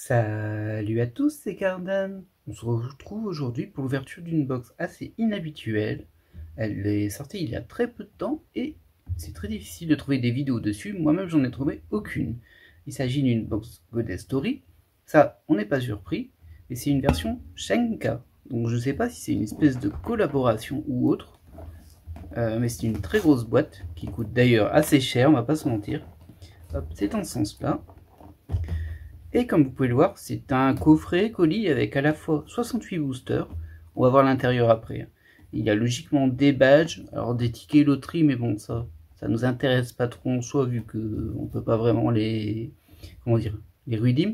Salut à tous, c'est Cardan. On se retrouve aujourd'hui pour l'ouverture d'une box assez inhabituelle. Elle est sortie il y a très peu de temps et c'est très difficile de trouver des vidéos dessus. Moi-même, j'en ai trouvé aucune. Il s'agit d'une box Goddess Story. Ça, on n'est pas surpris. Et c'est une version Shenka. Donc je ne sais pas si c'est une espèce de collaboration ou autre. Mais c'est une très grosse boîte qui coûte d'ailleurs assez cher, on va pas se mentir. Hop, c'est dans ce sens-là. Et comme vous pouvez le voir, c'est un coffret colis avec à la fois 68 boosters. On va voir l'intérieur après. Il y a logiquement des badges, alors des tickets loterie, mais bon, ça nous intéresse pas trop en soi, vu que on peut pas vraiment les, comment dire, les redeem.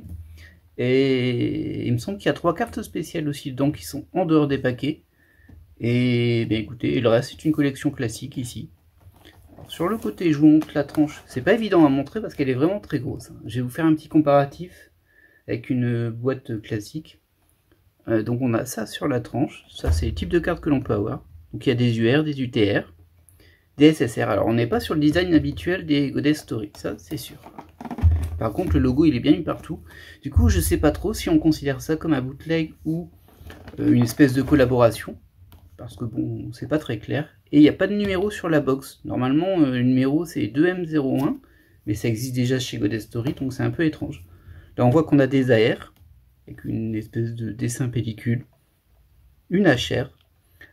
Et il me semble qu'il y a 3 cartes spéciales aussi dedans qui sont en dehors des paquets. Et bien écoutez, le reste c'est une collection classique ici. Sur le côté, je vous montre la tranche. C'est pas évident à montrer parce qu'elle est vraiment très grosse. Je vais vous faire un petit comparatif avec une boîte classique. Donc on a ça sur la tranche. Ça, c'est le type de carte que l'on peut avoir. Donc il y a des UR, des UTR, des SSR. Alors on n'est pas sur le design habituel des Goddess Story, ça c'est sûr. Par contre, le logo il est bien mis partout. Du coup, je sais pas trop si on considère ça comme un bootleg ou une espèce de collaboration. Parce que bon, c'est pas très clair. Et il n'y a pas de numéro sur la box. Normalement, le numéro c'est 2M01, mais ça existe déjà chez Goddess Story, donc c'est un peu étrange. Là, on voit qu'on a des AR, avec une espèce de dessin pellicule, une HR.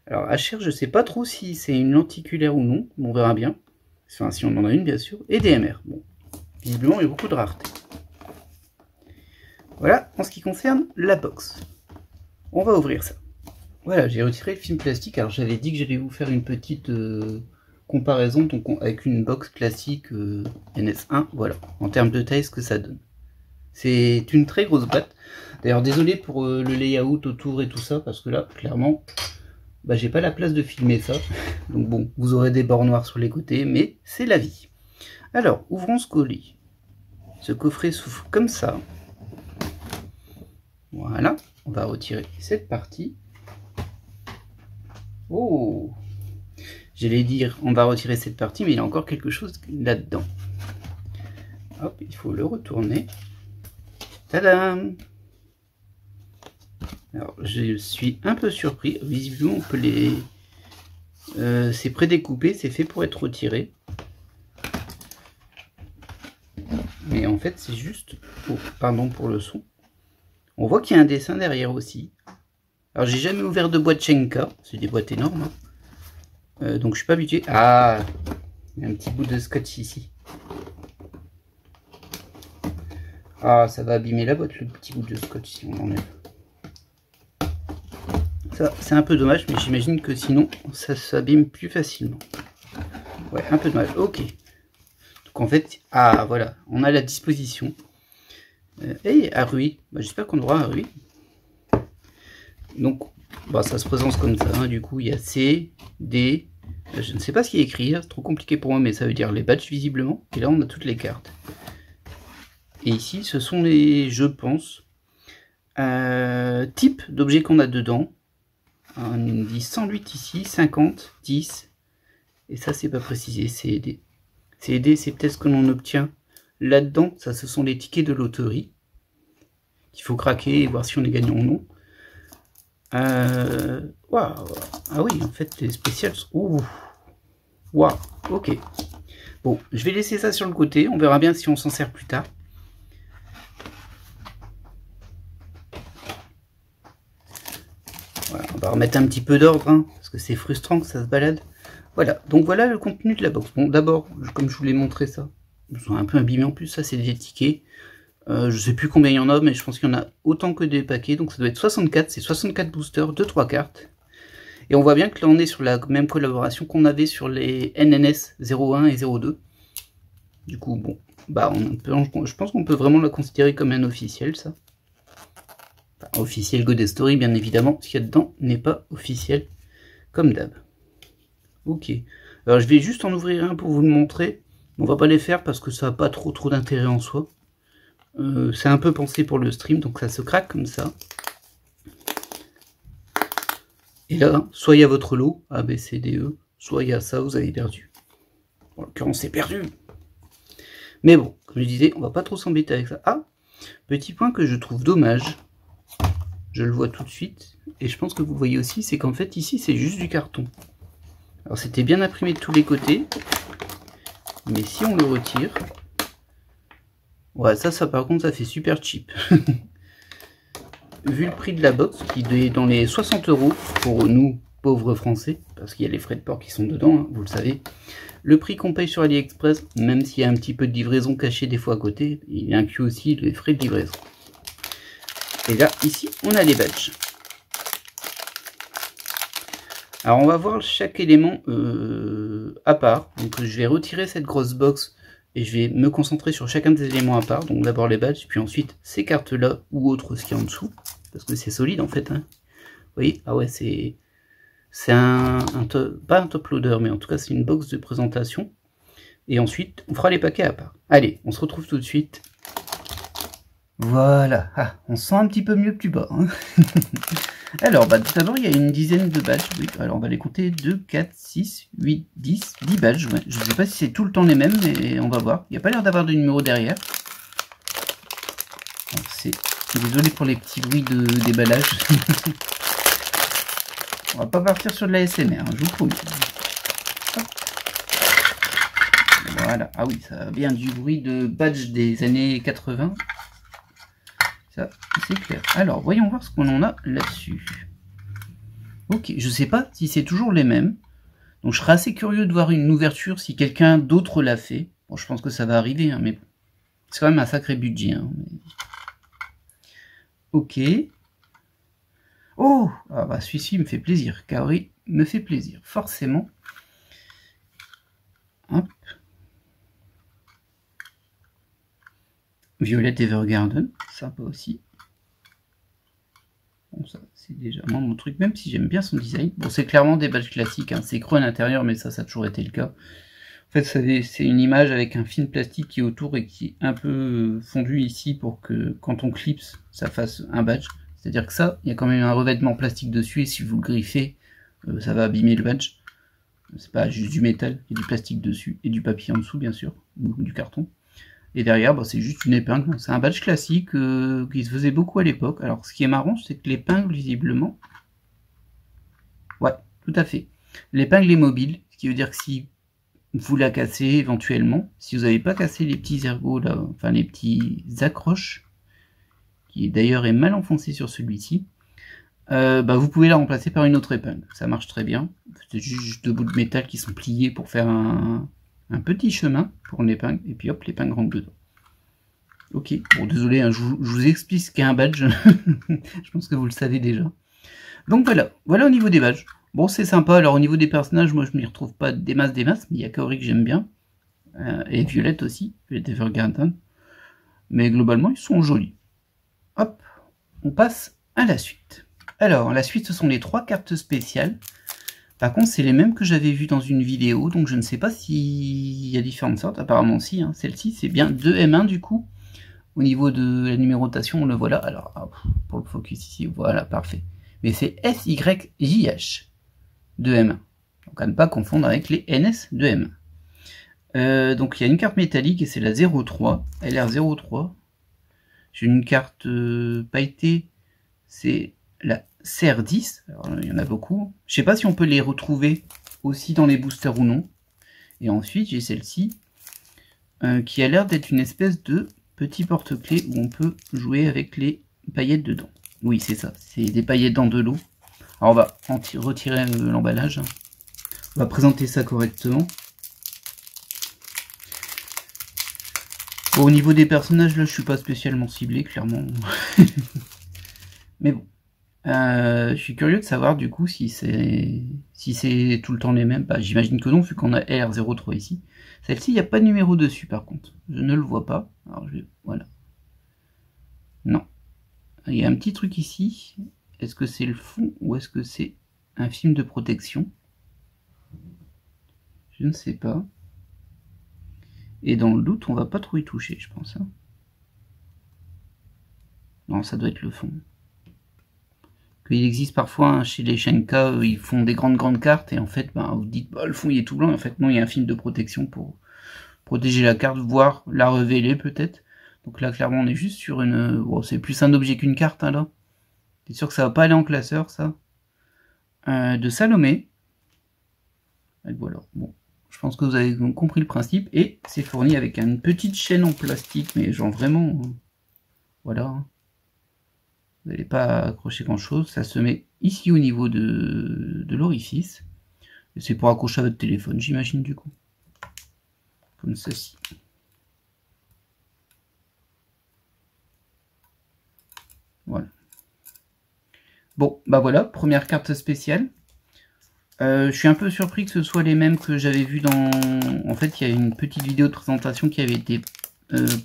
Alors, HR, je sais pas trop si c'est une lenticulaire ou non, mais on verra bien. Enfin, si on en a une, bien sûr. Et des MR. Bon, visiblement, il y a beaucoup de rareté. Voilà, en ce qui concerne la box. On va ouvrir ça. Voilà, j'ai retiré le film plastique. Alors j'avais dit que j'allais vous faire une petite comparaison donc, avec une box classique NS1. Voilà, en termes de taille, ce que ça donne. C'est une très grosse boîte. D'ailleurs, désolé pour le layout autour et tout ça, parce que là, clairement, bah, j'ai pas la place de filmer ça. Donc bon, vous aurez des bords noirs sur les côtés, mais c'est la vie. Alors, ouvrons ce colis. Ce coffret s'ouvre comme ça. Voilà, on va retirer cette partie. Oh, j'allais dire on va retirer cette partie, mais il y a encore quelque chose là-dedans. Hop, il faut le retourner. Tadam! Alors, je suis un peu surpris. Visiblement, on peut les... c'est prédécoupé, c'est fait pour être retiré. Mais en fait, c'est juste... pour... pardon pour le son. On voit qu'il y a un dessin derrière aussi. Alors j'ai jamais ouvert de boîte Shenka, c'est des boîtes énormes. Donc je suis pas habitué. Ah, il y a un petit bout de scotch ici. Ah, ça va abîmer la boîte le petit bout de scotch si on l'enlève. Ça, c'est un peu dommage, mais j'imagine que sinon ça s'abîme plus facilement. Ouais, un peu dommage. Ok. Donc en fait, ah voilà, on a la disposition. Et Harui, bah, j'espère qu'on aura Harui. Donc, bah, ça se présente comme ça, hein. Du coup, il y a C, D, je ne sais pas ce qui est écrit, c'est trop compliqué pour moi, mais ça veut dire les badges visiblement. Et là, on a toutes les cartes. Et ici, ce sont les, je pense, types d'objets qu'on a dedans. On dit 108 ici, 50, 10, et ça, c'est pas précisé, c'est D. C'est D, c'est peut-être ce que l'on obtient là-dedans. Ça, ce sont les tickets de loterie qu'il faut craquer et voir si on est gagnant ou non. Waouh. Ah oui, en fait, les spéciales... Ouh. Waouh, ok. Bon, je vais laisser ça sur le côté. On verra bien si on s'en sert plus tard. Voilà, on va remettre un petit peu d'ordre, hein, parce que c'est frustrant que ça se balade. Voilà, donc voilà le contenu de la box. Bon, d'abord, comme je vous l'ai montré ça, ils sont un peu abîmés en plus. Ça, c'est des tickets. Je sais plus combien il y en a, mais je pense qu'il y en a autant que des paquets, donc ça doit être 64, c'est 64 boosters de 3 cartes. Et on voit bien que là on est sur la même collaboration qu'on avait sur les NNS 01 et 02. Du coup, bon, bah je pense qu'on peut vraiment la considérer comme un officiel, ça. Enfin, officiel Goddess Story, bien évidemment, ce qu'il y a dedans n'est pas officiel, comme d'hab. Ok, alors je vais juste en ouvrir un pour vous le montrer. On va pas les faire parce que ça n'a pas trop d'intérêt en soi. C'est un peu pensé pour le stream, donc ça se craque comme ça. Et là, soit il y a votre lot, A, B, C, D, E, soit il y a ça, vous avez perdu. En l'occurrence, c'est perdu. Mais bon, comme je disais, on va pas trop s'embêter avec ça. Ah, Petit point que je trouve dommage, je le vois tout de suite, et je pense que vous voyez aussi, c'est qu'en fait ici c'est juste du carton. Alors c'était bien imprimé de tous les côtés, mais si on le retire, ouais, ça par contre ça fait super cheap. Vu le prix de la box, qui est dans les 60 € pour nous, pauvres français, parce qu'il y a les frais de port qui sont dedans, hein, vous le savez. Le prix qu'on paye sur AliExpress, même s'il y a un petit peu de livraison cachée des fois à côté, il inclut aussi les frais de livraison. Et là, ici, on a les badges. Alors, on va voir chaque élément à part. Donc, je vais retirer cette grosse box et je vais me concentrer sur chacun des éléments à part. Donc, d'abord les badges, puis ensuite ces cartes-là ou autres, ce qu'il y a en dessous. Parce que c'est solide en fait. Hein. Vous voyez? Ah ouais, c'est pas un top loader, mais en tout cas, c'est une box de présentation. Et ensuite, on fera les paquets à part. Allez, on se retrouve tout de suite. Voilà, ah, on se sent un petit peu mieux plus bas. Hein. Alors, bah, tout d'abord, il y a une dizaine de badges. Oui, alors on va les compter 2, 4, 6, 8, 10, 10 badges. Ouais. Je ne sais pas si c'est tout le temps les mêmes, mais on va voir. Il n'y a pas l'air d'avoir de numéro derrière. Désolé pour les petits bruits de déballage. On va pas partir sur de la ASMR, hein, je vous promets. Hop. Voilà, ah oui, ça vient du bruit de badge des années 80. Ça, c'est clair. Alors, voyons voir ce qu'on en a là-dessus. Ok, je sais pas si c'est toujours les mêmes. Donc, je serais assez curieux de voir une ouverture si quelqu'un d'autre l'a fait. Bon, je pense que ça va arriver, hein, mais c'est quand même un sacré budget. Hein, mais... Ok. Oh, ah bah celui-ci me fait plaisir. Kaori me fait plaisir, forcément. Hop. Violet Evergarden, sympa aussi. Bon, ça, c'est déjà mon truc, même si j'aime bien son design. Bon, c'est clairement des badges classiques, hein. C'est creux à l'intérieur, mais ça a toujours été le cas. En fait, c'est une image avec un film plastique qui est autour et qui est un peu fondu ici pour que, quand on clipse, ça fasse un badge. C'est-à-dire que ça, il y a quand même un revêtement plastique dessus, et si vous le griffez, ça va abîmer le badge. C'est pas juste du métal, il y a du plastique dessus, et du papier en dessous, bien sûr, ou du carton. Et derrière, bah, c'est juste une épingle. C'est un badge classique qui se faisait beaucoup à l'époque. Alors, ce qui est marrant, c'est que l'épingle, visiblement... Ouais, tout à fait. L'épingle est mobile, ce qui veut dire que si vous la cassez éventuellement, si vous n'avez pas cassé les petits ergots, là, enfin les petits accroches, qui d'ailleurs est mal enfoncé sur celui-ci, bah, vous pouvez la remplacer par une autre épingle. Ça marche très bien. C'est juste deux bouts de métal qui sont pliés pour faire un petit chemin pour l'épingle, et puis hop, l'épingle rentre dedans. Ok, bon désolé, hein, je vous explique ce qu'est un badge, je pense que vous le savez déjà. Donc voilà au niveau des badges. Bon, c'est sympa, alors au niveau des personnages, moi je m'y retrouve pas des masses, mais il y a Kaori que j'aime bien, et Violette aussi, Violette Evergarden, mais globalement ils sont jolis. Hop, on passe à la suite. Alors, la suite, ce sont les 3 cartes spéciales. Par contre, c'est les mêmes que j'avais vues dans une vidéo, donc je ne sais pas s'il y a différentes sortes. Apparemment, si. Hein. Celle-ci, c'est bien 2M1 du coup. Au niveau de la numérotation, on le voit là. Alors, hop, pour le focus ici, voilà, parfait. Mais c'est SYJH 2M1. Donc, à ne pas confondre avec les NS 2M1. Donc, il y a une carte métallique et c'est la 03, LR03. J'ai une carte pailletée, c'est la CR10, alors, il y en a beaucoup. Je sais pas si on peut les retrouver aussi dans les boosters ou non. Et ensuite, j'ai celle-ci, qui a l'air d'être une espèce de petit porte-clés où on peut jouer avec les paillettes dedans. Oui, c'est ça, c'est des paillettes dans de l'eau. Alors, on va retirer l'emballage. On va présenter ça correctement. Bon, au niveau des personnages, là, je suis pas spécialement ciblé, clairement. Mais bon. Je suis curieux de savoir du coup si c'est tout le temps les mêmes. Bah, j'imagine que non, vu qu'on a R03 ici. Celle-ci, il n'y a pas de numéro dessus par contre. Je ne le vois pas. Alors, voilà. Non. Il y a un petit truc ici. Est-ce que c'est le fond ou est-ce que c'est un film de protection? Je ne sais pas. Et dans le doute, on va pas trop y toucher, je pense. Hein. Non, ça doit être le fond. Il existe parfois hein, chez les Shenka, ils font des grandes cartes et en fait, bah, vous dites bah, le fond il est tout blanc. En fait, non, il y a un film de protection pour protéger la carte, voire la révéler peut-être. Donc là, clairement, on est juste sur une... Bon, c'est plus un objet qu'une carte, hein, là. C'est sûr que ça va pas aller en classeur, ça. De Salomé. Et voilà, bon. Je pense que vous avez compris le principe. Et c'est fourni avec une petite chaîne en plastique, mais genre vraiment... Voilà. Vous n'allez pas accrocher grand-chose. Ça se met ici au niveau de l'orifice. C'est pour accrocher à votre téléphone, j'imagine, du coup. Comme ceci. Voilà. Bon, bah voilà, première carte spéciale. Je suis un peu surpris que ce soit les mêmes que j'avais vu dans... En fait, il y a une petite vidéo de présentation qui avait été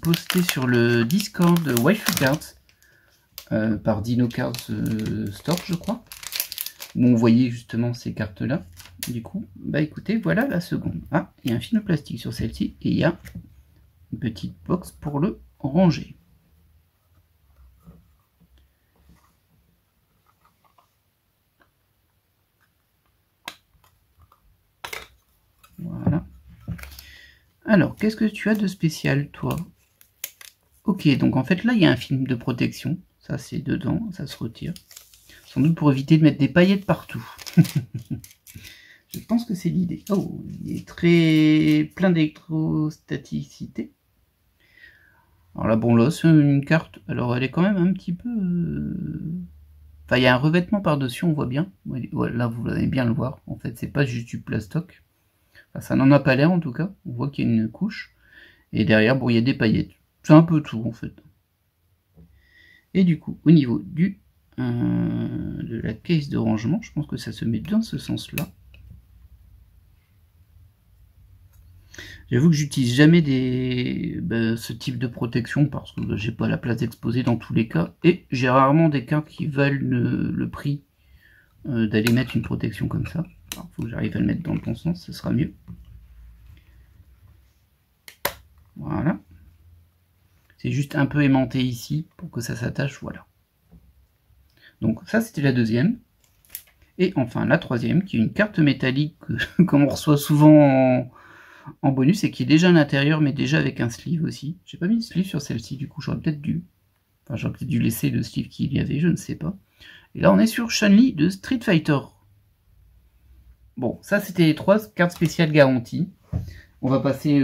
postée sur le Discord de Waifu Cards par Dino Cards Store, je crois. Où on voyait justement ces cartes-là. Du coup, bah écoutez, voilà la seconde. Ah, il y a un film plastique sur celle-ci et il y a une petite box pour le ranger. Voilà. Alors, qu'est-ce que tu as de spécial, toi? Ok, donc en fait, là, il y a un film de protection. Ça, c'est dedans, ça se retire. Sans doute pour éviter de mettre des paillettes partout. Je pense que c'est l'idée. Oh, il est très plein d'électrostaticité. Alors là, bon, là, c'est une carte. Alors, elle est quand même un petit peu... Enfin, il y a un revêtement par-dessus, on voit bien. Là, vous allez bien le voir. En fait, c'est pas juste du plastoc. Enfin, ça n'en a pas l'air, en tout cas. On voit qu'il y a une couche. Et derrière, bon, il y a des paillettes. C'est un peu tout, en fait. Et du coup, au niveau du de la caisse de rangement, je pense que ça se met dans ce sens-là. J'avoue que j'utilise jamais ce type de protection parce que j'ai pas la place d'exposer dans tous les cas. Et j'ai rarement des cartes qui valent le prix d'aller mettre une protection comme ça. Il faut que j'arrive à le mettre dans le bon sens, ce sera mieux. Voilà. C'est juste un peu aimanté ici pour que ça s'attache, voilà. Donc ça c'était la deuxième. Et enfin la troisième, qui est une carte métallique comme on reçoit souvent en bonus et qui est déjà à l'intérieur mais déjà avec un sleeve aussi. J'ai pas mis de sleeve sur celle-ci, du coup j'aurais peut-être dû. Enfin j'aurais peut-être dû laisser le sleeve qu'il y avait, je ne sais pas. Et là on est sur Chun-Li de Street Fighter. Bon, ça c'était les 3 cartes spéciales garanties. On va passer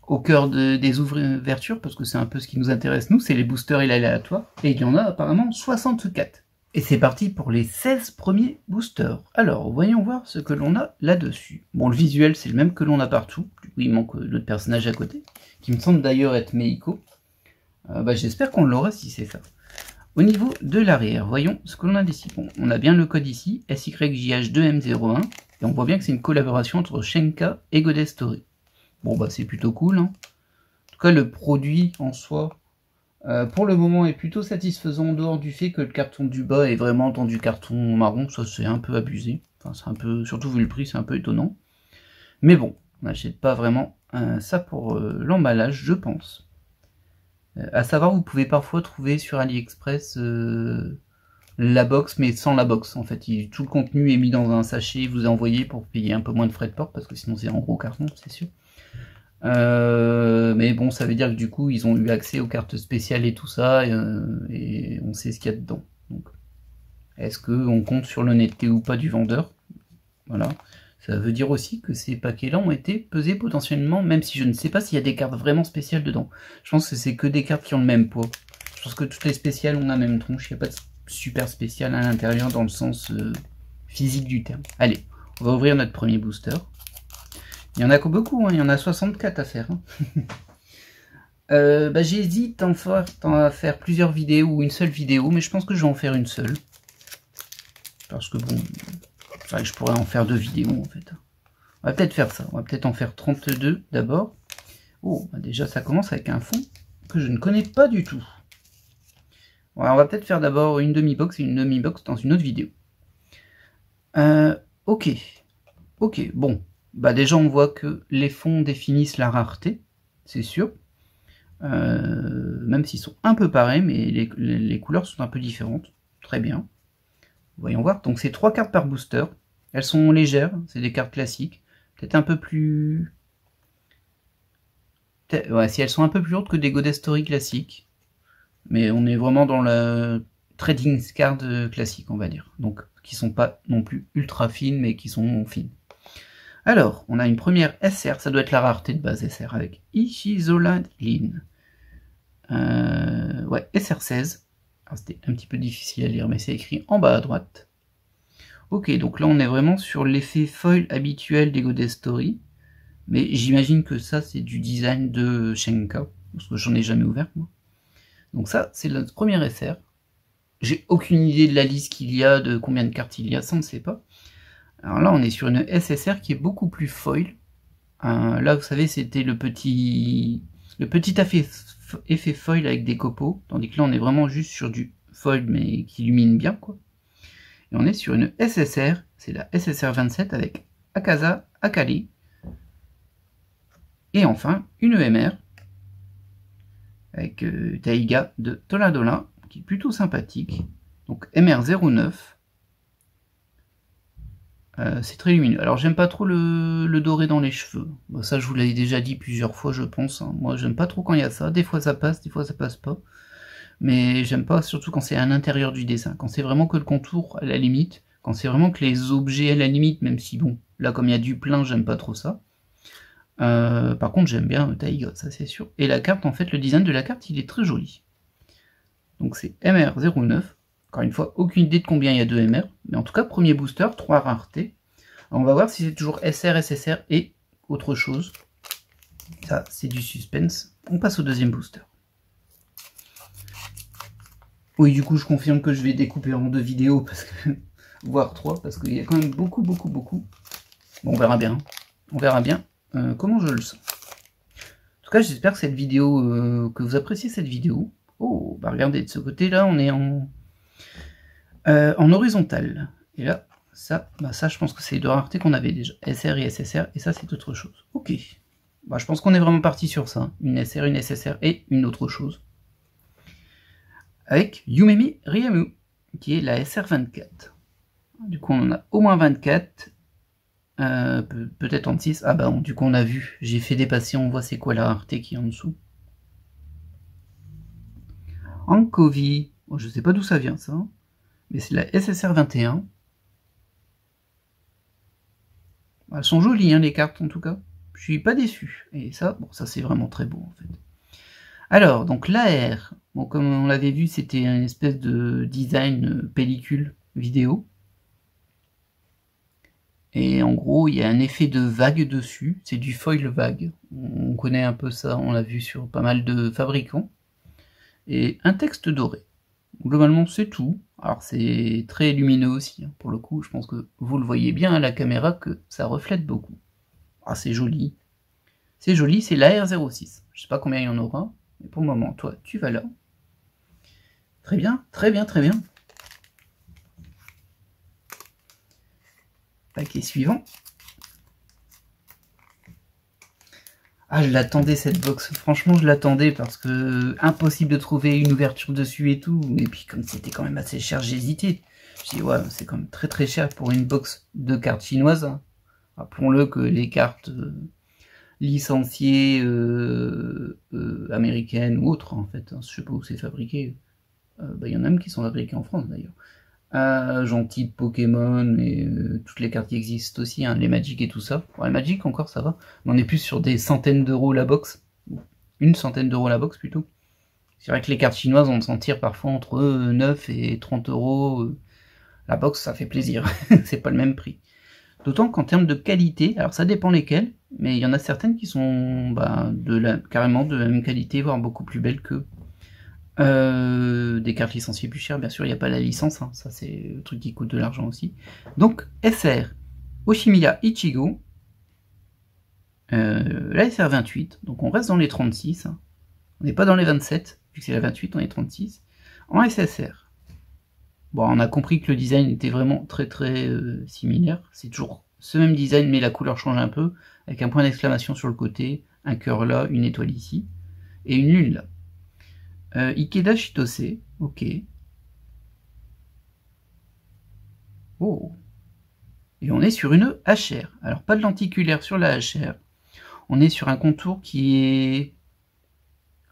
au cœur des ouvertures parce que c'est un peu ce qui nous intéresse nous, c'est les boosters et l'aléatoire. Et il y en a apparemment 64. Et c'est parti pour les 16 premiers boosters. Alors, voyons voir ce que l'on a là-dessus. Bon, le visuel, c'est le même que l'on a partout. Du coup, il manque l'autre personnage à côté, qui me semble d'ailleurs être Meiko. J'espère qu'on l'aura si c'est ça. Au niveau de l'arrière, voyons ce que l'on a d'ici. Bon, on a bien le code ici, SYJH2M01. Et on voit bien que c'est une collaboration entre Shenka et Goddess Story. Bon, bah c'est plutôt cool, hein. En tout cas, le produit en soi... pour le moment est plutôt satisfaisant en dehors du fait que le carton du bas est vraiment dans du carton marron, ça c'est un peu abusé, enfin c'est un peu, surtout vu le prix c'est un peu étonnant, mais bon, on n'achète pas vraiment ça pour l'emballage je pense. À savoir vous pouvez parfois trouver sur AliExpress la box mais sans la box en fait, tout le contenu est mis dans un sachet, vous est envoyé pour payer un peu moins de frais de port parce que sinon c'est en gros carton c'est sûr. Mais bon, ça veut dire que du coup, ils ont eu accès aux cartes spéciales et tout ça, et on sait ce qu'il y a dedans. Donc, est-ce qu'on compte sur l'honnêteté ou pas du vendeur? Voilà. Ça veut dire aussi que ces paquets-là ont été pesés potentiellement, même si je ne sais pas s'il y a des cartes vraiment spéciales dedans. Je pense que c'est que des cartes qui ont le même poids. Je pense que toutes les spéciales ont la même tronche, il n'y a pas de super spécial à l'intérieur dans le sens physique du terme. Allez, on va ouvrir notre premier booster. Il y en a beaucoup, hein, il y en a 64 à faire. Hein. J'hésite à faire plusieurs vidéos ou une seule vidéo, mais je pense que je vais en faire une seule. Parce que bon, c'est vrai que je pourrais en faire 2 vidéos en fait. On va peut-être faire ça, on va peut-être en faire 32 d'abord. Oh, déjà ça commence avec un fond que je ne connais pas du tout. Alors, on va peut-être faire d'abord une demi-box et une demi-box dans une autre vidéo. Ok, bon. Déjà on voit que les fonds définissent la rareté, c'est sûr. Même s'ils sont un peu pareils, mais les couleurs sont un peu différentes. Très bien. Voyons voir. Donc c'est 3 cartes par booster. Elles sont légères, c'est des cartes classiques. Peut-être un peu plus Ouais, si elles sont un peu plus lourdes que des Goddess Story classiques. Mais on est vraiment dans la trading card classique, on va dire. Donc, qui sont pas non plus ultra fines, mais qui sont fines. Alors, on a une première SR, ça doit être la rareté de base SR, avec Ishizola Lin. Ouais, SR16. C'était un petit peu difficile à lire, mais c'est écrit en bas à droite. Ok, donc là on est vraiment sur l'effet foil habituel des Goddess Story. Mais j'imagine que ça c'est du design de Shenka, parce que j'en ai jamais ouvert moi. Donc ça c'est le premier SR. J'ai aucune idée de la liste qu'il y a, de combien de cartes il y a, ça on ne sait pas. Alors là on est sur une SSR qui est beaucoup plus foil. Là vous savez c'était le petit effet foil avec des copeaux, tandis que là on est vraiment juste sur du foil mais qui illumine bien quoi. Et on est sur une SSR, c'est la SSR 27 avec Akaza, Akali. Et enfin, une EMR avec Taiga de Toladora, qui est plutôt sympathique. Donc MR09. C'est très lumineux. Alors j'aime pas trop le doré dans les cheveux. Bon, ça je vous l'avais déjà dit plusieurs fois je pense. Hein. Moi j'aime pas trop quand il y a ça. Des fois ça passe, des fois ça passe pas. Mais j'aime pas surtout quand c'est à l'intérieur du dessin. Quand c'est vraiment que le contour à la limite. Quand c'est vraiment que les objets à la limite, même si bon, là comme il y a du plein, j'aime pas trop ça. Par contre j'aime bien Taiga, ça c'est sûr. Et la carte, en fait, le design de la carte, il est très joli. Donc c'est MR09. Encore une fois, aucune idée de combien il y a de MR. Mais en tout cas, premier booster, 3 raretés. Alors, on va voir si c'est toujours SR, SSR et autre chose. Ça, c'est du suspense. On passe au deuxième booster. Oui, du coup, je confirme que je vais découper en 2 vidéos, parce que voire 3, parce qu'il y a quand même beaucoup. Bon, on verra bien. On verra bien comment je le sens. En tout cas, j'espère que cette vidéo, que vous appréciez cette vidéo. Oh, bah regardez, de ce côté-là, on est en horizontal. Et là, ça, je pense que c'est les 2 raretés qu'on avait déjà. SR et SSR, et ça, c'est autre chose. Ok. Bah, je pense qu'on est vraiment parti sur ça. Une SR, une SSR et une autre chose. Avec Yumemi Ryamu, qui est la SR24. Du coup, on en a au moins 24. Peut-être 36. Ah bah bon, du coup, on a vu. J'ai fait dépasser, on voit c'est quoi la rareté qui est en dessous. Ankovi. Bon, je sais pas d'où ça vient, ça. Mais c'est la SSR 21. Elles sont jolies, hein, les cartes, en tout cas. Je suis pas déçu. Et ça, bon, ça c'est vraiment très beau, en fait. Alors, donc l'AR. Bon, comme on l'avait vu, c'était une espèce de design pellicule vidéo. Et en gros, il y a un effet de vague dessus. C'est du foil vague. On connaît un peu ça, on l'a vu sur pas mal de fabricants. Et un texte doré. Globalement, c'est tout. Alors, c'est très lumineux aussi. Hein. Pour le coup, je pense que vous le voyez bien à la caméra que ça reflète beaucoup. Ah, c'est joli. C'est joli, c'est l'AR06. Je sais pas combien il y en aura. Mais pour le moment, toi, tu vas là. Très bien, très bien, très bien. Paquet suivant. Ah, je l'attendais cette box. Franchement, je l'attendais parce que impossible de trouver une ouverture dessus et tout. Et puis, comme c'était quand même assez cher, j'ai hésité. Je dis, ouais, c'est quand même très très cher pour une box de cartes chinoises. Hein. Rappelons-le que les cartes licenciées américaines ou autres, en fait, hein, je sais pas où c'est fabriqué. Il y en a même qui sont fabriquées en France d'ailleurs. Genre type Pokémon et toutes les cartes qui existent aussi, hein, les Magic et tout ça. Bon, les Magic encore ça va, mais on est plus sur des centaines d'euros la box. Une centaine d'euros la box plutôt. C'est vrai que les cartes chinoises on s'en tire parfois entre 9 et 30 euros. La box ça fait plaisir, c'est pas le même prix. D'autant qu'en termes de qualité, alors ça dépend lesquelles, mais il y en a certaines qui sont carrément de la même qualité, voire beaucoup plus belles que des cartes licenciées plus chères, bien sûr, il n'y a pas la licence, hein, ça c'est le truc qui coûte de l'argent aussi. Donc, SR, Oshimiya Ichigo, la SR 28, donc on reste dans les 36, hein. On n'est pas dans les 27, vu que c'est la 28, on est 36, en SSR. Bon, on a compris que le design était vraiment très très similaire, c'est toujours ce même design, mais la couleur change un peu, avec un point d'exclamation sur le côté, un cœur là, une étoile ici, et une lune là. Ikeda Shitose, ok. Oh. Et on est sur une HR. Alors pas de lenticulaire sur la HR. On est sur un contour qui est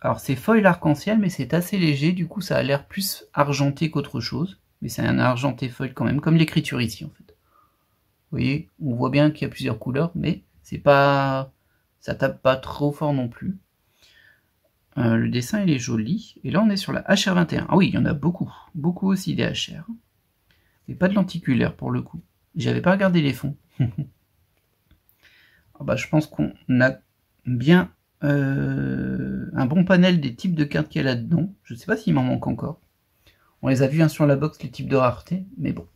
Alors c'est foil arc-en-ciel, mais c'est assez léger, du coup ça a l'air plus argenté qu'autre chose. Mais c'est un argenté foil quand même, comme l'écriture ici en fait. Vous voyez, on voit bien qu'il y a plusieurs couleurs, mais c'est pas, ça tape pas trop fort non plus. Le dessin il est joli. Et là on est sur la HR21. Ah oui, il y en a beaucoup. Beaucoup aussi des HR. Mais pas de lenticulaire pour le coup. J'avais pas regardé les fonds. Ah bah, je pense qu'on a bien un bon panel des types de cartes qu'il y a là-dedans. Je sais pas s'il m'en manque encore. On les a vus sur la box, les types de rareté. Mais bon,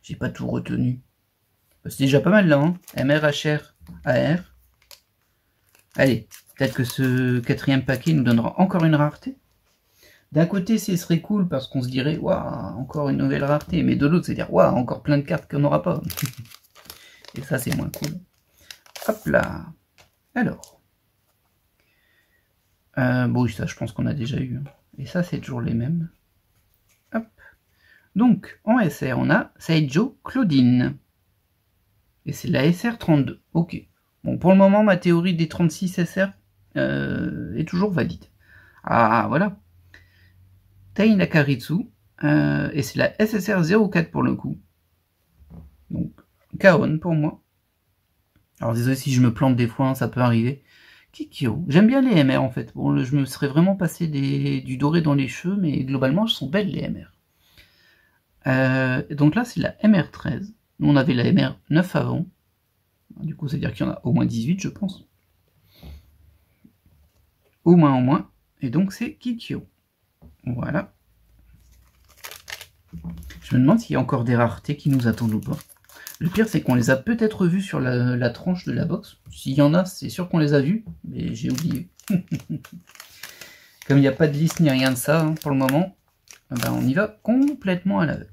j'ai pas tout retenu. C'est déjà pas mal là, hein. MR, HR, AR. Allez, peut-être que ce quatrième paquet nous donnera encore une rareté. D'un côté, ce serait cool parce qu'on se dirait, waouh, encore une nouvelle rareté. Mais de l'autre, c'est dire, waouh, encore plein de cartes qu'on n'aura pas. Et ça, c'est moins cool. Hop là. Alors. Bon, ça, je pense qu'on a déjà eu. Et ça, c'est toujours les mêmes. Hop. Donc, en SR, on a Saijo Claudine. Et c'est la SR32. Ok. Bon, pour le moment, ma théorie des 36 SR est toujours valide. Ah, voilà. Tai Nakaritsu. Et c'est la SSR04 pour le coup. Donc, Kaon pour moi. Alors, désolé si je me plante des fois, hein, ça peut arriver. Kikyo. J'aime bien les MR en fait. Bon, je me serais vraiment passé du doré dans les cheveux, mais globalement, elles sont belles les MR. Donc là, c'est la MR13. Nous, on avait la MR9 avant. Du coup, c'est-à-dire qu'il y en a au moins 18, je pense. Au moins. Et donc, c'est Kikyo. Voilà. Je me demande s'il y a encore des raretés qui nous attendent ou pas. Le pire, c'est qu'on les a peut-être vus sur la tranche de la box. S'il y en a, c'est sûr qu'on les a vus, mais j'ai oublié. Comme il n'y a pas de liste ni rien de ça, hein, pour le moment, ben on y va complètement à l'aveugle.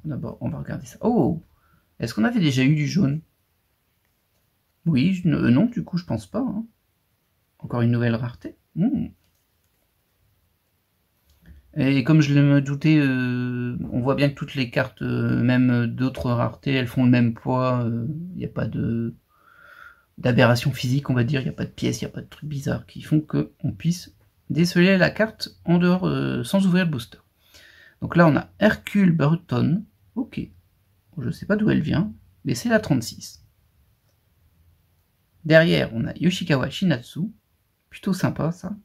D'abord, on va regarder ça. Oh! Est-ce qu'on avait déjà eu du jaune? Oui, non, du coup, je pense pas. Hein. Encore une nouvelle rareté. Et comme je me doutais, on voit bien que toutes les cartes, même d'autres raretés, elles font le même poids. Il n'y a pas d'aberration physique, on va dire. Il n'y a pas de pièces, il n'y a pas de trucs bizarres qui font qu'on puisse déceler la carte en dehors, sans ouvrir le booster. Donc là, on a Hercule Burton. Ok. Je ne sais pas d'où elle vient, mais c'est la 36. Derrière, on a Yoshikawa Shinatsu. Plutôt sympa, ça.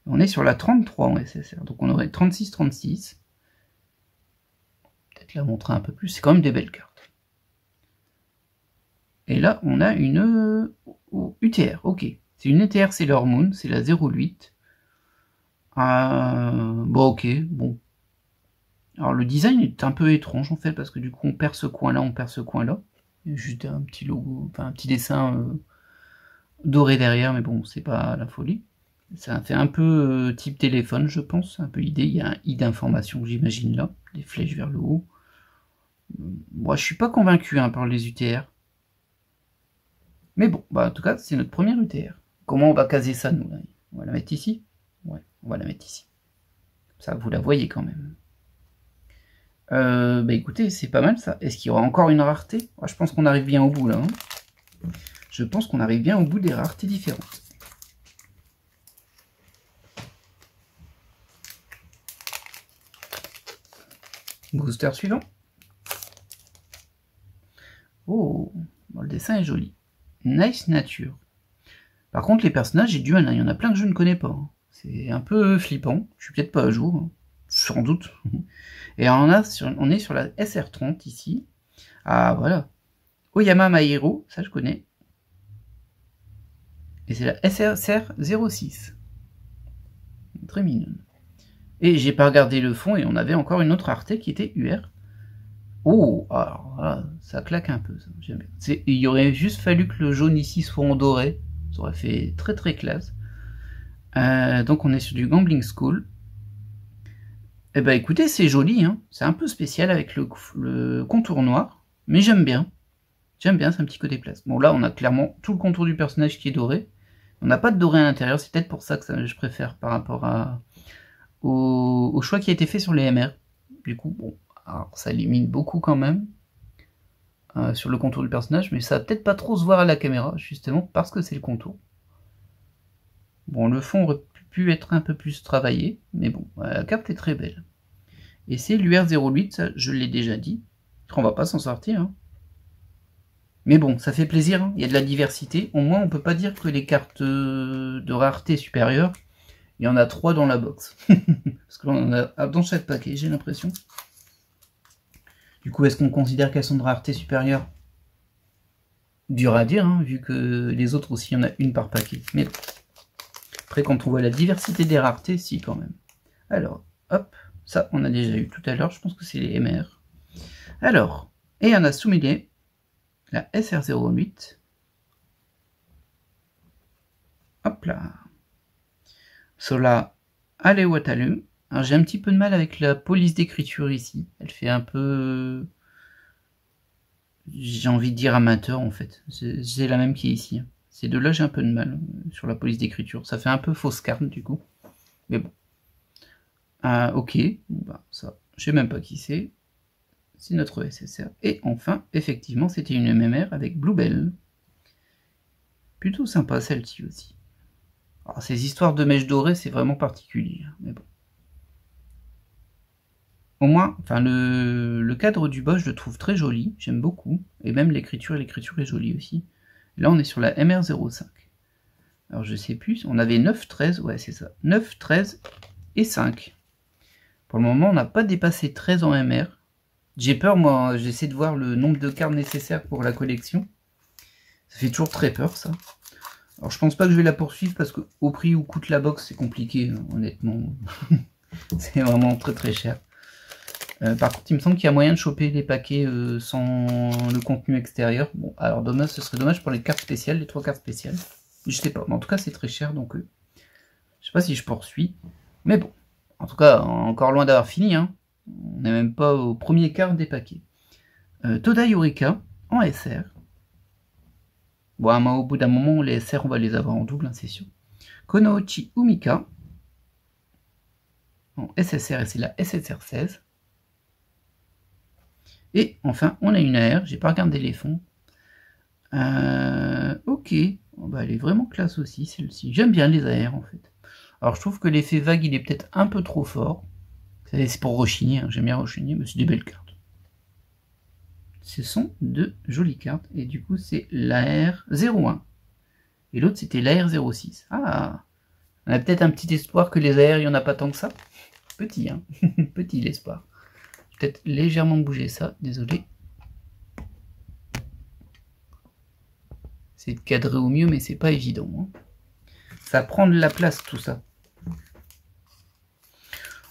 On est sur la 33 en SSR, donc on aurait 36-36. Peut-être la montrer un peu plus, c'est quand même des belles cartes. Et là, on a une UTR, ok. C'est une UTR Sailor Moon, c'est la 08. Bon, ok, bon. Alors le design est un peu étrange en fait, parce que du coup on perd ce coin-là, on perd ce coin-là. Il y a juste un petit logo, enfin un petit dessin doré derrière, mais bon, c'est pas la folie. Ça fait un peu type téléphone, je pense, un peu l'idée. Il y a un i d'information, j'imagine là, des flèches vers le haut. Moi, je suis pas convaincu hein, par les UTR. Mais bon, bah, en tout cas, c'est notre première UTR. Comment on va caser ça, nous là? On va la mettre ici? Ouais, on va la mettre ici. Ça, vous la voyez quand même. Bah écoutez, c'est pas mal ça. Est-ce qu'il y aura encore une rareté? Je pense qu'on arrive bien au bout là. Hein. Je pense qu'on arrive bien au bout des raretés différentes. Booster suivant. Oh, bon, le dessin est joli. Nice nature. Par contre, les personnages, j'ai du mal. Hein. Il y en a plein que je ne connais pas. Hein. C'est un peu flippant. Je suis peut-être pas à jour. Hein. Sans doute. Et on est sur la SR30 ici. Ah, voilà. Oyama Mahiro, ça je connais. Et c'est la SSR06. Très mignonne. Et j'ai pas regardé le fond et on avait encore une autre rareté qui était UR. Oh, alors là, ça claque un peu. J'aime bien. Il aurait juste fallu que le jaune ici soit en doré. Ça aurait fait très très classe. Donc on est sur du Gambling School. Eh ben écoutez, c'est joli. Hein. C'est un peu spécial avec le contour noir. Mais j'aime bien. J'aime bien, c'est un petit côté place. Bon là, on a clairement tout le contour du personnage qui est doré. On n'a pas de doré à l'intérieur. C'est peut-être pour ça que je préfère par rapport au choix qui a été fait sur les MR. Du coup, bon, alors ça limite beaucoup quand même sur le contour du personnage, mais ça va peut-être pas trop se voir à la caméra, justement, parce que c'est le contour. Bon, le fond aurait pu être un peu plus travaillé, mais bon, la carte est très belle. Et c'est l'UR08, ça je l'ai déjà dit. On va pas s'en sortir. Hein. Mais bon, ça fait plaisir, hein. Il y a de la diversité. Au moins, on peut pas dire que les cartes de rareté supérieure, il y en a 3 dans la box. Parce qu'on en a dans chaque paquet, j'ai l'impression. Du coup, est-ce qu'on considère qu'elles sont de rareté supérieure? Dur à dire, hein, vu que les autres aussi, il y en a une par paquet. Mais après, quand on voit la diversité des raretés, si, quand même. Alors, hop, ça, on a déjà eu tout à l'heure. Je pense que c'est les MR. Alors, et on a soumis la SR08. Hop là. Sola Allez Watalu. Alors j'ai un petit peu de mal avec la police d'écriture ici. Elle fait un peu... J'ai envie de dire amateur en fait. C'est la même qui est ici. Ces deux-là j'ai un peu de mal sur la police d'écriture. Ça fait un peu fausse carte du coup. Mais bon. Ok. Bah, ça, je sais même pas qui c'est. C'est notre SSR. Et enfin, effectivement, c'était une MMR avec Bluebell. Plutôt sympa celle-ci aussi. Alors, ces histoires de mèches dorées, c'est vraiment particulier. Mais bon. Au moins, enfin, le cadre du bas, je le trouve très joli. J'aime beaucoup. Et même l'écriture est jolie aussi. Là, on est sur la MR05. Alors, je sais plus. On avait 9, 13. Ouais, c'est ça. 9, 13 et 5. Pour le moment, on n'a pas dépassé 13 en MR. J'ai peur, moi. J'essaie de voir le nombre de cartes nécessaires pour la collection. Ça fait toujours très peur, ça. Alors, je pense pas que je vais la poursuivre parce qu'au prix où coûte la box, c'est compliqué, hein, honnêtement. C'est vraiment très très cher. Par contre, il me semble qu'il y a moyen de choper les paquets sans le contenu extérieur. Bon, alors dommage, ce serait dommage pour les cartes spéciales, les 3 cartes spéciales. Je sais pas, mais en tout cas, c'est très cher, donc je sais pas si je poursuis. Mais bon, en tout cas, encore loin d'avoir fini. Hein. On n'est même pas au premier quart des paquets. Toda Yurika en SR. Bon, au bout d'un moment, les SR, on va les avoir en double, hein, c'est sûr. Konoichi Umika en SSR, et c'est la SSR 16. Et enfin, on a une AR, j'ai pas regardé les fonds. Ok, bah, elle est vraiment classe aussi, celle-ci. J'aime bien les AR en fait. Alors je trouve que l'effet vague, il est peut-être un peu trop fort. C'est pour rechigner, hein. J'aime bien rechigner, mais c'est des belles cartes. Ce sont de jolies cartes, et du coup c'est l'AR01. Et l'autre c'était l'AR06. Ah, on a peut-être un petit espoir que les AR, il n'y en a pas tant que ça. Petit, hein. Petit l'espoir. Peut-être légèrement bouger ça, désolé. C'est de cadrer au mieux, mais c'est pas évident. Hein. Ça prend de la place tout ça.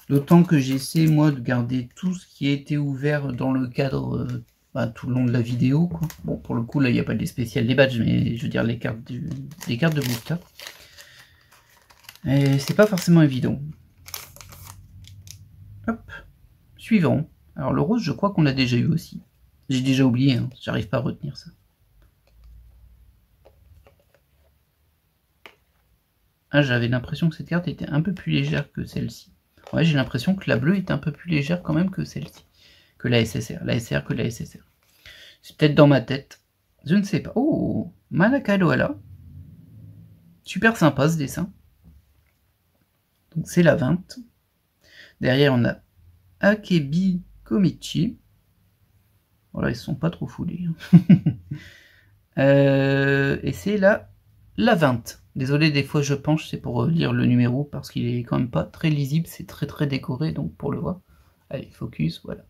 D'autant que j'essaie moi de garder tout ce qui a été ouvert dans le cadre tout le long de la vidéo. Quoi. Bon, pour le coup, là, il n'y a pas des spéciales, des badges, mais je veux dire les cartes de booster. Et c'est pas forcément évident. Hop. Suivant. Alors le rose, je crois qu'on l'a déjà eu aussi. J'ai déjà oublié, hein. J'arrive pas à retenir ça. Ah, j'avais l'impression que cette carte était un peu plus légère que celle-ci. Ouais, j'ai l'impression que la bleue est un peu plus légère quand même que celle-ci. Que la SSR. La SR que la SSR. C'est peut-être dans ma tête. Je ne sais pas. Oh, Manakaloala. Super sympa ce dessin. Donc c'est la 20. Derrière, on a Akebi Komichi. Voilà, ils ne sont pas trop foulés. Et c'est la 20. Désolé, des fois je penche, c'est pour lire le numéro, parce qu'il est quand même pas très lisible, c'est très très décoré, donc pour le voir. Allez, focus, voilà.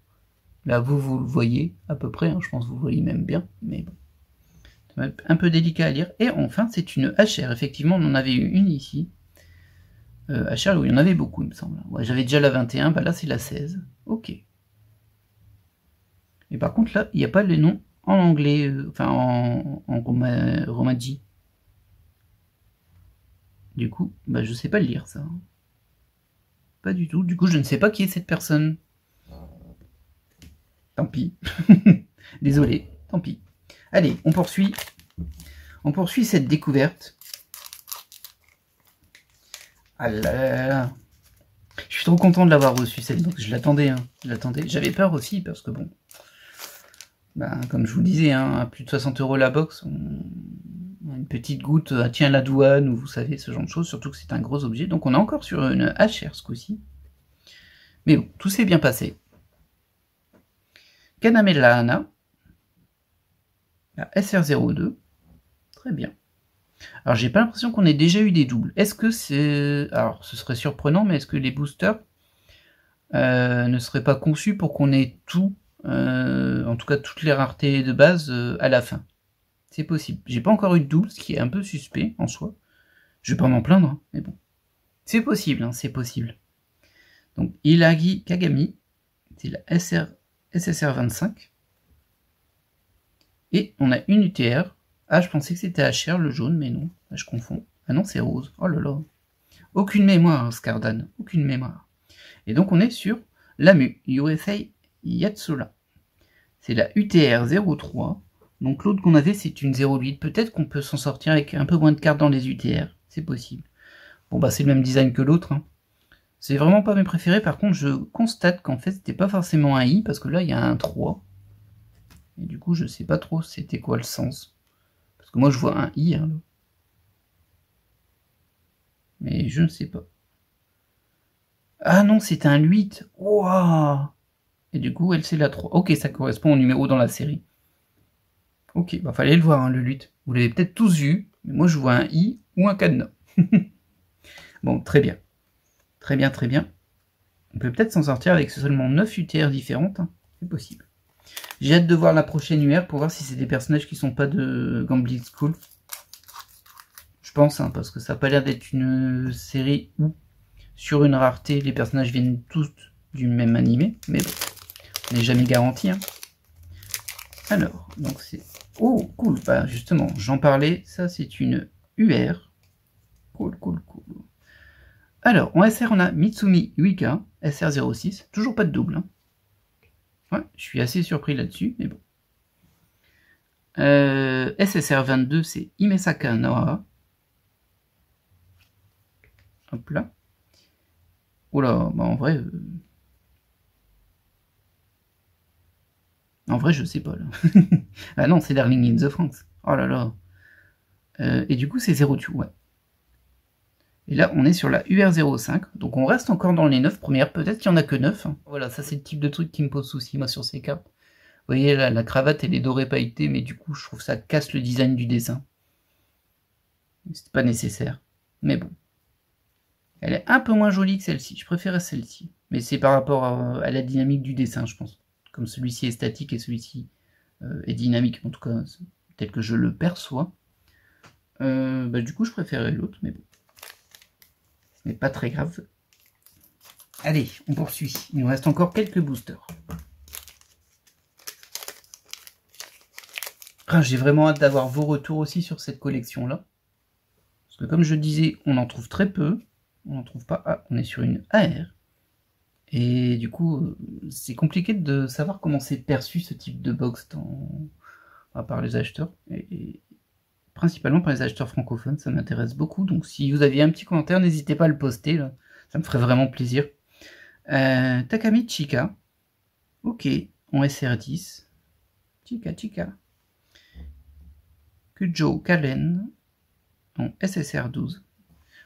Là, vous le voyez à peu près, hein, je pense que vous voyez même bien, mais bon. C'est un peu délicat à lire. Et enfin, c'est une HR, effectivement, on en avait eu une ici. HR, oui, il y en avait beaucoup, il me semble. Ouais, j'avais déjà la 21, bah là c'est la 16. Ok. Et par contre, là, il n'y a pas les noms en anglais, enfin en romaji. Du coup, bah, je sais pas le lire, ça. Pas du tout. Du coup, je ne sais pas qui est cette personne. Tant pis. Désolé, tant pis. Allez, on poursuit. On poursuit cette découverte. Ah là là là. Je suis trop content de l'avoir reçue, celle-là. Je l'attendais, hein. Je l'attendais. J'avais peur aussi, parce que bon... Bah, comme je vous le disais, hein, à plus de 60 € la box, on une petite goutte, ah tiens la douane, ou vous savez, ce genre de choses, surtout que c'est un gros objet. Donc on est encore sur une HR ce coup-ci. Mais bon, tout s'est bien passé. Kanamela, la SR02, très bien. Alors j'ai pas l'impression qu'on ait déjà eu des doubles. Est-ce que c'est... Alors ce serait surprenant, mais est-ce que les boosters ne seraient pas conçus pour qu'on ait tout, en tout cas toutes les raretés de base à la fin? C'est possible. J'ai pas encore eu de double, ce qui est un peu suspect en soi. Je vais pas m'en plaindre, hein, mais bon. C'est possible, hein, c'est possible. Donc Ilagi Kagami, c'est la SSR25. Et on a une UTR. Ah, je pensais que c'était HR, le jaune, mais non, je confonds. Ah non, c'est rose. Oh là là. Aucune mémoire, Skardan. Aucune mémoire. Et donc on est sur l'AMU, USA Yatsula. C'est la UTR 03. Donc l'autre qu'on avait, c'est une 08. Peut-être qu'on peut s'en sortir avec un peu moins de cartes dans les UTR. C'est possible. Bon bah c'est le même design que l'autre. Hein. C'est vraiment pas mes préférés. Par contre, je constate qu'en fait, c'était pas forcément un I, parce que là, il y a un 3. Et du coup, je sais pas trop c'était quoi le sens. Parce que moi, je vois un I. Hein, mais je ne sais pas. Ah non, c'est un 8. Waouh! Et du coup, elle, c'est la 3. Ok, ça correspond au numéro dans la série. Ok, bah fallait le voir, hein, le 8. Vous l'avez peut-être tous vu, mais moi, je vois un I ou un cadenas. Bon, très bien. Très bien, très bien. On peut peut-être s'en sortir avec seulement 9 UTR différentes. Hein. C'est possible. J'ai hâte de voir la prochaine UR pour voir si c'est des personnages qui sont pas de Gambling School. Je pense, hein, parce que ça n'a pas l'air d'être une série où, sur une rareté, les personnages viennent tous du même animé. Mais bon, on n'est jamais garanti. Hein. Alors, donc c'est... Oh, cool. Bah, justement, j'en parlais. Ça, c'est une UR. Cool, cool, cool. Alors, en SR, on a Mitsumi Yuika, SR06. Toujours pas de double. Hein. Ouais, je suis assez surpris là-dessus, mais bon. SSR22, c'est Imesaka Noa. Hop là. Oula, bah en vrai... En vrai, je sais pas, là. Ah non, c'est Darling in the France. Oh là là. Et du coup, c'est 02, ouais. Et là, on est sur la UR05. Donc, on reste encore dans les 9 premières. Peut-être qu'il n'y en a que 9. Hein. Voilà, ça, c'est le type de truc qui me pose souci, moi, sur ces cartes. Vous voyez, là, la cravate, elle est dorée pailletée, mais du coup, je trouve que ça casse le design du dessin. C'est pas nécessaire. Mais bon. Elle est un peu moins jolie que celle-ci. Je préférais celle-ci. Mais c'est par rapport à la dynamique du dessin, je pense. Comme celui-ci est statique et celui-ci est dynamique, en tout cas, tel que je le perçois. Bah, du coup, je préférais l'autre, mais bon. Ce n'est pas très grave. Allez, on poursuit. Il nous reste encore quelques boosters. Ah, j'ai vraiment hâte d'avoir vos retours aussi sur cette collection-là. Parce que comme je disais, on en trouve très peu. On n'en trouve pas. Ah, on est sur une AR. Et du coup, c'est compliqué de savoir comment c'est perçu ce type de box par les acheteurs. Et principalement par les acheteurs francophones, ça m'intéresse beaucoup. Donc si vous aviez un petit commentaire, n'hésitez pas à le poster. Là. Ça me ferait vraiment plaisir. Takami Chika. Ok, en SR10. Chika. Kujo Kalen. En SSR12.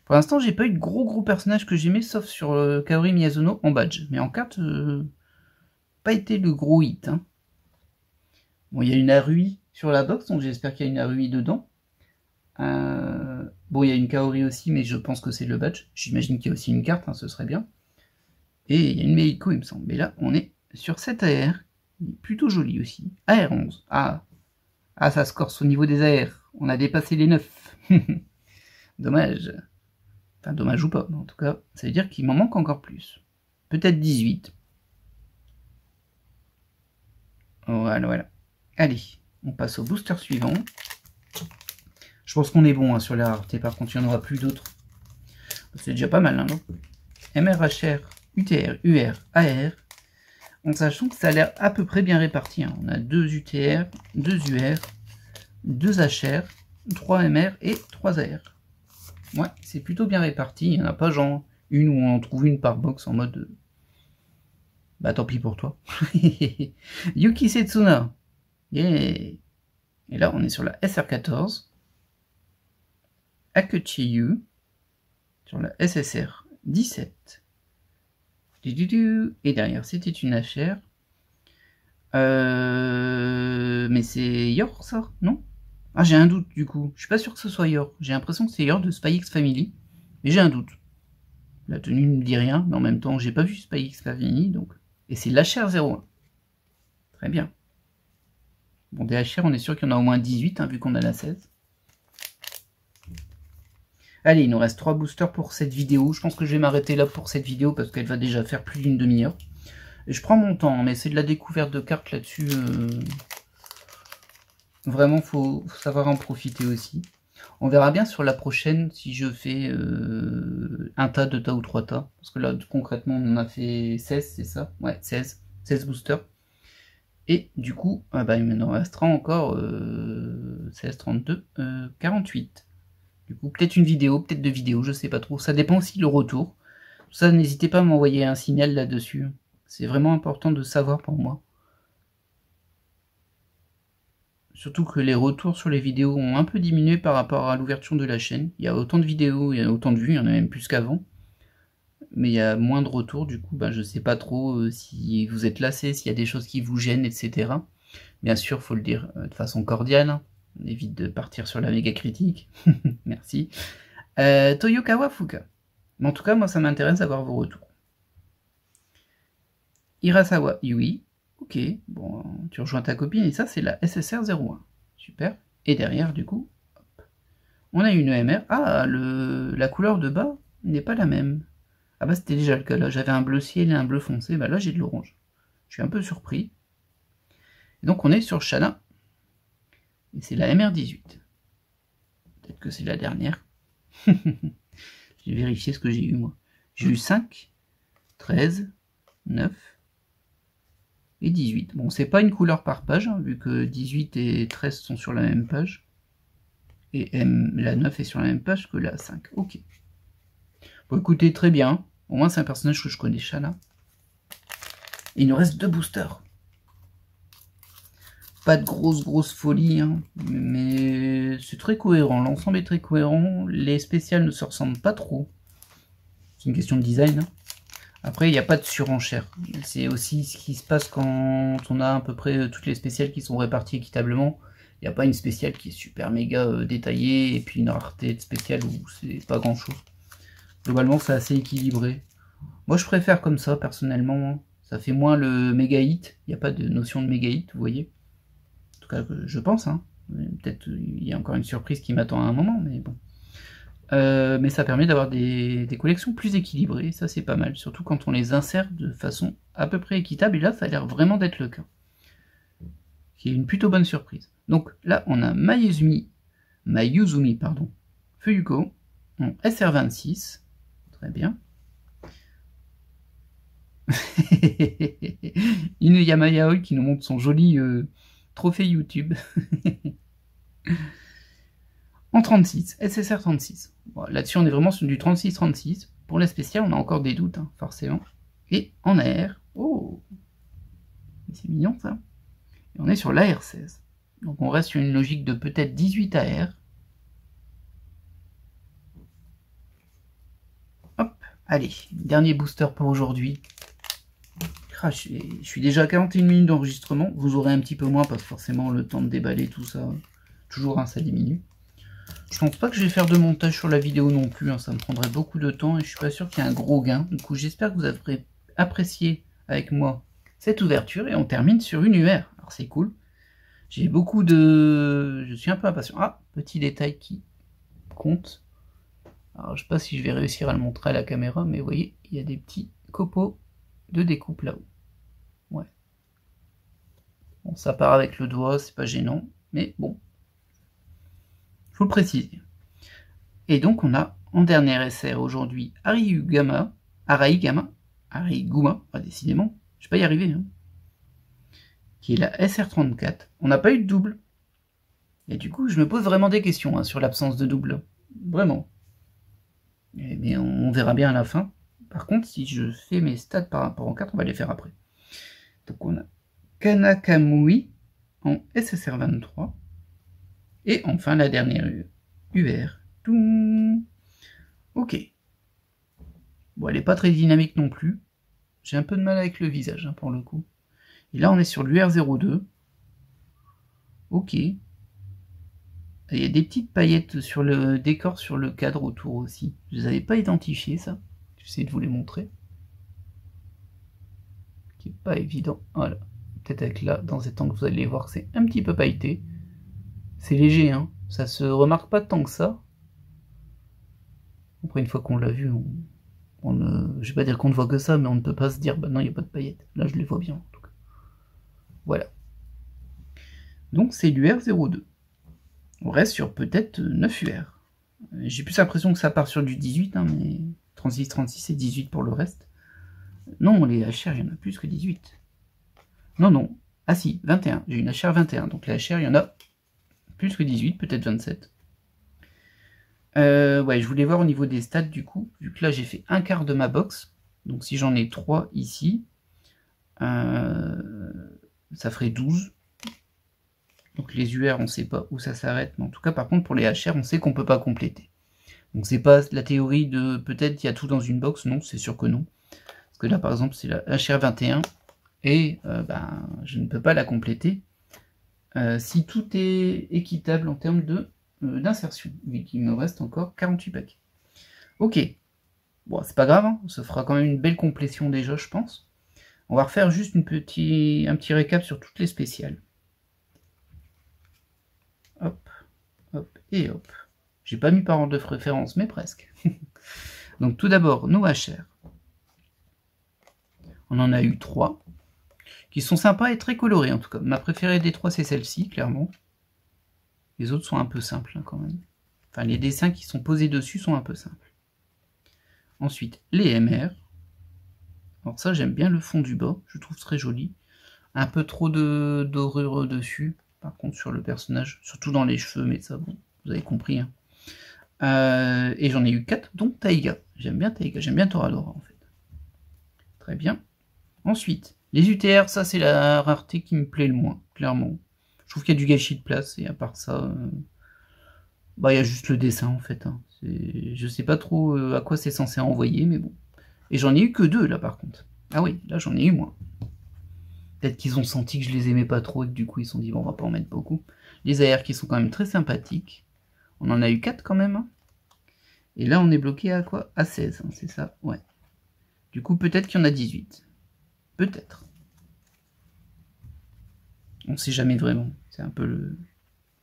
Pour l'instant, j'ai pas eu de gros personnages que j'aimais, sauf sur Kaori Miyazono en badge. Mais en carte, pas été le gros hit. Hein. Bon, il y a une Arui sur la box, donc j'espère qu'il y a une Arui dedans. Bon, il y a une Kaori aussi, mais je pense que c'est le badge. J'imagine qu'il y a aussi une carte, hein, ce serait bien. Et il y a une Meiko, il me semble. Mais là, on est sur cette AR. Plutôt jolie aussi. AR11. Ah, ça se corse au niveau des AR. On a dépassé les 9. Dommage. Enfin, dommage ou pas, mais en tout cas, ça veut dire qu'il m'en manque encore plus. Peut-être 18. Voilà. Allez, on passe au booster suivant. Je pense qu'on est bon hein, sur la rareté, par contre, il n'y en aura plus d'autres. C'est déjà pas mal, hein, non? MRHR, UTR, UR, AR. En sachant que ça a l'air à peu près bien réparti. Hein. On a 2 UTR, 2 UR, 2 HR, 3 MR et 3 AR. Ouais, c'est plutôt bien réparti. Il n'y en a pas genre une où on en trouve une par box en mode... Bah tant pis pour toi. Yuki Setsuna. Yeah. Et là, on est sur la SR14. Akutchiyu sur la SSR 17. Et derrière, c'était une HR. Mais c'est Yor, ça, non? Ah, j'ai un doute, du coup. Je suis pas sûr que ce soit Yor. J'ai l'impression que c'est Yor de Spy X Family. Mais j'ai un doute. La tenue ne me dit rien, mais en même temps, j'ai pas vu Spy X Family, donc... Et c'est l'HR 01. Très bien. Bon, des HR, on est sûr qu'il y en a au moins 18, hein, vu qu'on a la 16. Allez, il nous reste 3 boosters pour cette vidéo. Je pense que je vais m'arrêter là pour cette vidéo, parce qu'elle va déjà faire plus d'une demi-heure. Et je prends mon temps, mais c'est de la découverte de cartes là-dessus. Vraiment, faut savoir en profiter aussi. On verra bien sur la prochaine si je fais un tas, 2 tas ou 3 tas. Parce que là, concrètement, on en a fait 16, c'est ça? Ouais, 16 boosters. Et du coup, bah, il m'en restera encore 16, 32, 48. Du coup, peut-être une vidéo, peut-être 2 vidéos, je sais pas trop. Ça dépend aussi le retour. Tout ça, n'hésitez pas à m'envoyer un signal là-dessus. C'est vraiment important de savoir pour moi. Surtout que les retours sur les vidéos ont un peu diminué par rapport à l'ouverture de la chaîne. Il y a autant de vidéos, il y a autant de vues, il y en a même plus qu'avant. Mais il y a moins de retours, du coup, bah, je sais pas trop si vous êtes lassé, s'il y a des choses qui vous gênent, etc. Bien sûr, faut le dire de façon cordiale. Hein. On évite de partir sur la méga critique. Merci. Toyokawa Fuka. Mais en tout cas, moi, ça m'intéresse d'avoir vos retours. Hirasawa Yui. Ok, bon, tu rejoins ta copine, et ça, c'est la SSR 01. Super. Et derrière, du coup, hop, on a une EMR. Ah, la couleur de bas n'est pas la même. Ah bah, c'était déjà le cas, là. J'avais un bleu ciel et un bleu foncé. Bah là, j'ai de l'orange. Je suis un peu surpris. Et donc, on est sur Shana. Et c'est la MR18. Peut-être que c'est la dernière. J'ai vérifié ce que j'ai eu, moi. J'ai eu 5, 13, 9 et 18. Bon, c'est pas une couleur par page, hein, vu que 18 et 13 sont sur la même page. Et la 9 est sur la même page que la 5. Ok. Bon, écoutez, très bien. Au moins, c'est un personnage que je connais, Shana. Et il nous reste 2 boosters. Pas de grosse folie, hein, mais c'est très cohérent. L'ensemble est très cohérent. Les spéciales ne se ressemblent pas trop. C'est une question de design. Hein. Après, il n'y a pas de surenchère. C'est aussi ce qui se passe quand on a à peu près toutes les spéciales qui sont réparties équitablement. Il n'y a pas une spéciale qui est super méga détaillée et puis une rareté de spéciale où c'est pas grand chose. Globalement, c'est assez équilibré. Moi, je préfère comme ça, personnellement. Hein. Ça fait moins le méga hit. Il n'y a pas de notion de méga hit, vous voyez. En tout cas, je pense. Hein. Peut-être il y a encore une surprise qui m'attend à un moment, mais bon. Mais ça permet d'avoir des collections plus équilibrées, ça c'est pas mal, surtout quand on les insère de façon à peu près équitable, et là ça a l'air vraiment d'être le cas. Qui est une plutôt bonne surprise. Donc là on a Mayuzumi Fuyuko en SR26, très bien. Inuyama Yaoi qui nous montre son joli trophée YouTube. En 36, SSR 36. Bon, là-dessus, on est vraiment sur du 36-36. Pour la spéciale, on a encore des doutes, hein, forcément. Et en AR, oh, c'est mignon ça. Et on est sur l'AR 16. Donc on reste sur une logique de peut-être 18 AR. Hop, allez, dernier booster pour aujourd'hui. Ah, je suis déjà à 41 minutes d'enregistrement. Vous aurez un petit peu moins parce que forcément le temps de déballer tout ça, toujours ça diminue. Je pense pas que je vais faire de montage sur la vidéo non plus, hein, ça me prendrait beaucoup de temps et je suis pas sûr qu'il y ait un gros gain. Du coup, j'espère que vous avez apprécié avec moi cette ouverture et on termine sur une UR. Alors c'est cool. J'ai beaucoup de... Je suis un peu impatient. Ah, petit détail qui compte. Alors je sais pas si je vais réussir à le montrer à la caméra, mais vous voyez, il y a des petits copeaux de découpe là-haut. Ouais. Bon, ça part avec le doigt, c'est pas gênant, mais bon. Je vous le précise. Et donc on a en dernier SR aujourd'hui Araiguma, décidément, je vais pas y arriver, hein, qui est la SR34. On n'a pas eu de double. Et du coup, je me pose vraiment des questions hein, sur l'absence de double. Vraiment. Mais on verra bien à la fin. Par contre, si je fais mes stats par rapport aux 4, on va les faire après. Donc on a Kanakamui en SSR23. Et enfin la dernière UR, Toum. Ok. Bon, elle n'est pas très dynamique non plus. J'ai un peu de mal avec le visage, hein, pour le coup. Et là, on est sur l'UR02. Ok. Il y a des petites paillettes sur le décor, sur le cadre autour aussi. Je ne les avais pas identifiées, ça. J'essaie de vous les montrer. Qui n'est pas évident. Voilà. Peut-être avec là, dans cet angle, vous allez voir que c'est un petit peu pailleté. C'est léger, hein. Ça se remarque pas tant que ça. Après, une fois qu'on l'a vu, je vais pas dire qu'on ne voit que ça, mais on ne peut pas se dire, bah non, il n'y a pas de paillettes. Là, je les vois bien, en tout cas. Voilà. Donc, c'est l'UR02. On reste sur peut-être 9 UR. J'ai plus l'impression que ça part sur du 18, hein, mais 36, 36 et 18 pour le reste. Non, les HR, il y en a plus que 18. Non, non. Ah si, 21. J'ai une HR 21. Donc les HR, il y en a plus que 18, peut-être 27. Ouais, je voulais voir au niveau des stats du coup, vu que là j'ai fait un quart de ma box. Donc si j'en ai 3 ici, ça ferait 12. Donc les UR, on ne sait pas où ça s'arrête. Mais en tout cas, par contre, pour les HR, on sait qu'on ne peut pas compléter. Donc c'est pas la théorie de peut-être il y a tout dans une box. Non, c'est sûr que non. Parce que là, par exemple, c'est la HR 21. Et je ne peux pas la compléter si tout est équitable en termes d'insertion, vu qu'il me reste encore 48 packs. Ok, bon, c'est pas grave, hein, ça fera quand même une belle complétion déjà, je pense. On va refaire juste un petit récap sur toutes les spéciales. Hop, hop et hop. J'ai pas mis par ordre de référence, mais presque. Donc tout d'abord, nos HR. On en a eu 3. Qui sont sympas et très colorés en tout cas. Ma préférée des 3 c'est celle-ci, clairement. Les autres sont un peu simples hein, quand même. Enfin les dessins qui sont posés dessus sont un peu simples. Ensuite les MR. Alors ça j'aime bien le fond du bas, je trouve très joli. Un peu trop de dorure dessus, par contre sur le personnage, surtout dans les cheveux, mais ça bon, vous avez compris. Hein. Et j'en ai eu 4, dont Taiga. J'aime bien Taiga, j'aime bien Toradora en fait. Très bien. Ensuite, les UTR, ça c'est la rareté qui me plaît le moins, clairement. Je trouve qu'il y a du gâchis de place, et à part ça, il y a juste le dessin en fait. Hein. Je sais pas trop à quoi c'est censé envoyer, mais bon. Et j'en ai eu que 2 là par contre. Ah oui, là j'en ai eu moins. Peut-être qu'ils ont senti que je les aimais pas trop et que du coup ils se sont dit bon on va pas en mettre beaucoup. Les AR qui sont quand même très sympathiques. On en a eu 4 quand même. Hein. Et là on est bloqué à quoi? À 16, hein, c'est ça? Ouais. Du coup peut-être qu'il y en a 18. Peut-être. On ne sait jamais vraiment. C'est un peu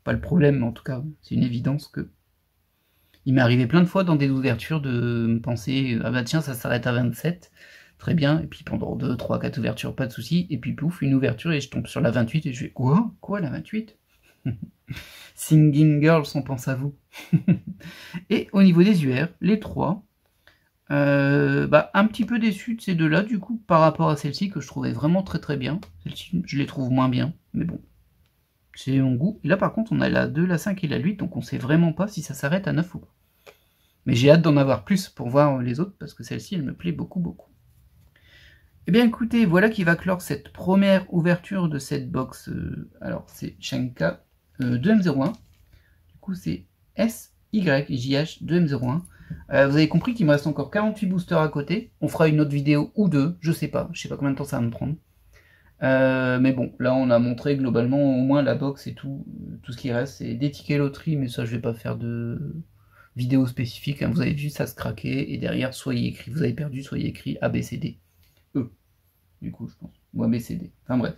pas le problème, mais en tout cas, c'est une évidence que... Il m'est arrivé plein de fois dans des ouvertures de me penser « Ah bah tiens, ça s'arrête à 27, très bien. » Et puis pendant 2, 3, 4 ouvertures, pas de souci. Et puis pouf, une ouverture et je tombe sur la 28 et je fais « Quoi ? Quoi, la 28 ?» Singing Girls, on pense à vous. Et au niveau des UR, les 3... un petit peu déçu de ces deux-là, du coup, par rapport à celle-ci, que je trouvais vraiment très très bien. Celle-ci, je les trouve moins bien, mais bon, c'est mon goût. Et là, par contre, on a la 2, la 5 et la 8, donc on sait vraiment pas si ça s'arrête à 9 ou pas. Mais j'ai hâte d'en avoir plus pour voir les autres, parce que celle-ci, elle me plaît beaucoup, beaucoup. Eh bien, écoutez, voilà qui va clore cette première ouverture de cette box. Alors, c'est Shenka 2M01. Du coup, c'est SYJH 2M01. Vous avez compris qu'il me reste encore 48 boosters à côté. On fera une autre vidéo ou deux, je sais pas combien de temps ça va me prendre. Mais bon, là on a montré globalement au moins la box et tout ce qui reste, c'est des tickets loterie, mais ça je vais pas faire de vidéo spécifique. Hein. Vous avez vu ça se craquer et derrière soyez écrit, vous avez perdu, soyez écrit ABCD. Du coup je pense, ou ABCD, enfin bref.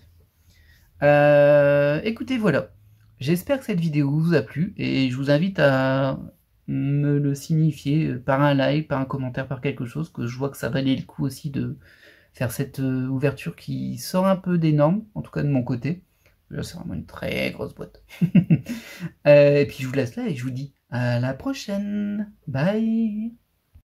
Écoutez, voilà. J'espère que cette vidéo vous a plu et je vous invite à me le signifier par un like, par un commentaire, par quelque chose, que je vois que ça valait le coup aussi de faire cette ouverture qui sort un peu des normes, en tout cas de mon côté. Là, c'est vraiment une très grosse boîte. Et puis je vous laisse là et je vous dis à la prochaine. Bye!